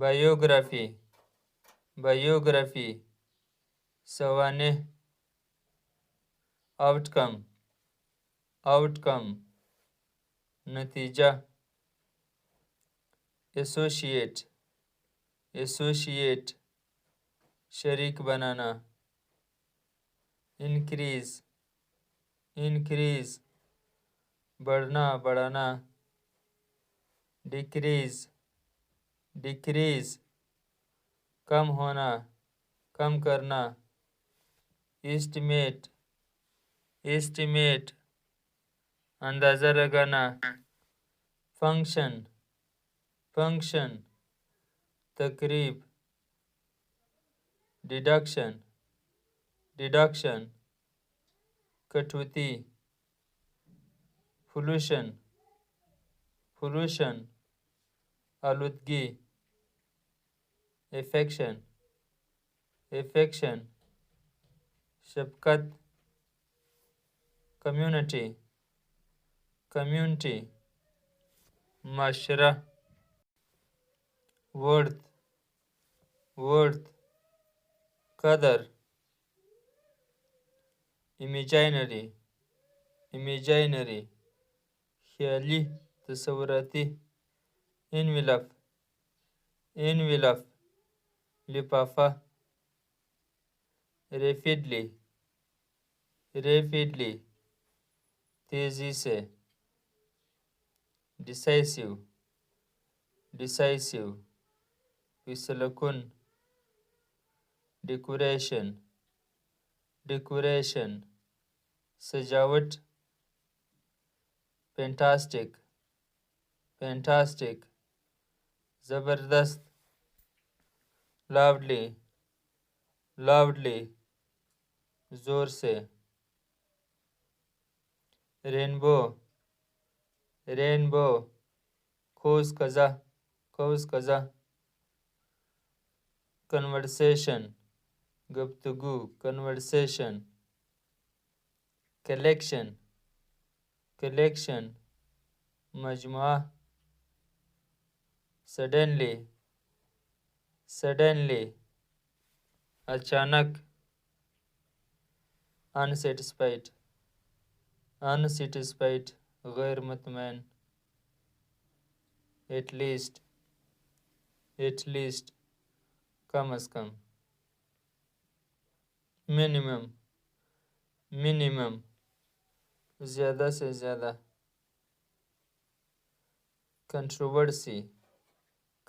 Biography, biography, सवानेह, outcome, outcome, नतीजा, associate, associate, शरीक बनाना, increase, increase, बढ़ना बढ़ाना, डिक्रीज, डिक्रीज, कम होना कम करना, एस्टिमेट, एस्टिमेट, अंदाज़ा लगाना, फंक्शन, फंक्शन, तकरीब, डिडक्शन, डिडक्शन, कटौती, पोल्यूशन, पोल्यूशन, आलूदगी, एफेक्शन, एफेक्शन, शफकत, कम्युनिटी, कम्युनिटी, माशरा, वर्थ, वर्थ, कदर, इमेजिनरी, इमेजिनरी, ख्याली तस्वुराती, इनविलफ, इनविलफ, लिफाफा, रेपिडली, रेपिडली, तेज़ी से, डिसाइसिव, डिसाइसिव, फिसलकुन, डेकोरेशन, डेकोरेशन, सजावट, फैंटास्टिक, फैंटास्टिक, ज़बरदस्त, लाउडली, लाउडली, ज़ोर से, रेनबो, रेनबो, कौस कज़ा, कौस कज़ा, कन्वर्सेशन, गुफ्तगू, कन्वर्सेशन, कलेक्शन, कलेक्शन, मजमुआ, सडनली, सडनली, अचानक, अनसेटिस्फाइड, अनसेटिस्फाइड, गैर मुतमैन, एटलीस्ट, एटलीस्ट, कम अज़ कम, मिनिमम, मिनिमम, ज़्यादा से ज़्यादा, कंट्रोवर्सी,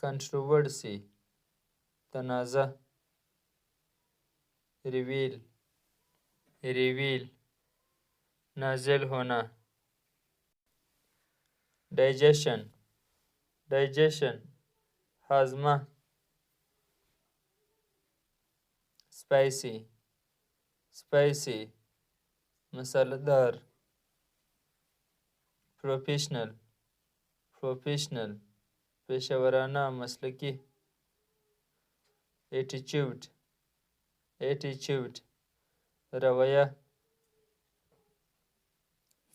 कंट्रोवर्सी, तनाज़ा, रिवील, रिवील, नाजिल होना, डाइजेशन, डाइजेशन, हाजमा, स्पाइसी, स्पाइसी, मसालेदार, प्रोफेशनल, प्रोफेशनल, पेशेवराना मसलकी, एटीट्यूड, एटीट्यूड, रवैया,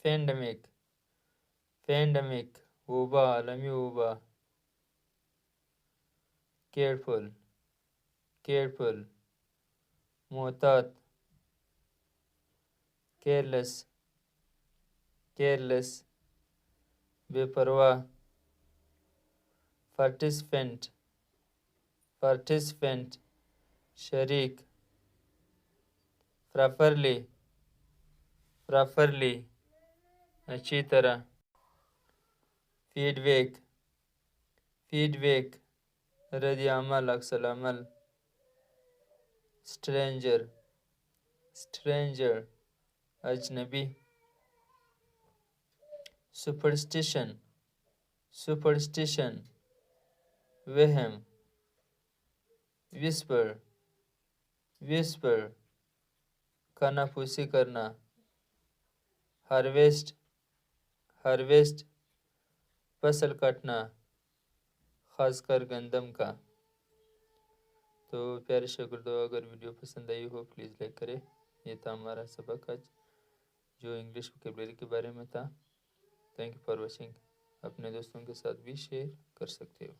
पेंडेमिक, पेंडेमिक, वबा, आलमी वबा, केयरफुल, केयरफुल, मोहतात, केयरलेस, केयरलेस, बेपरवाह, पार्टिसिपेंट, पार्टिसिपेंट, शरीक, प्रॉपरली, प्रॉपरली, अच्छी तरह, फीडबैक, फीडबैक, रद्द अमल, अक्सल अमल, स्ट्रेंजर, स्ट्रेंजर, अजनबी, सुपरस्टिशन, सुपरस्टिशन, वहम, विस्पर, विस्पर, कानाफूसी करना, हार्वेस्ट, हार्वेस्ट, फसल काटना, ख़ासकर गंदम का। तो प्यारे शागिर्दों, अगर वीडियो पसंद आई हो प्लीज़ लाइक करें। ये था हमारा सबक आज जो इंग्लिश वोकैबुलरी के बारे में था। Thank you for watching. अपने दोस्तों के साथ भी शेयर कर सकते हो।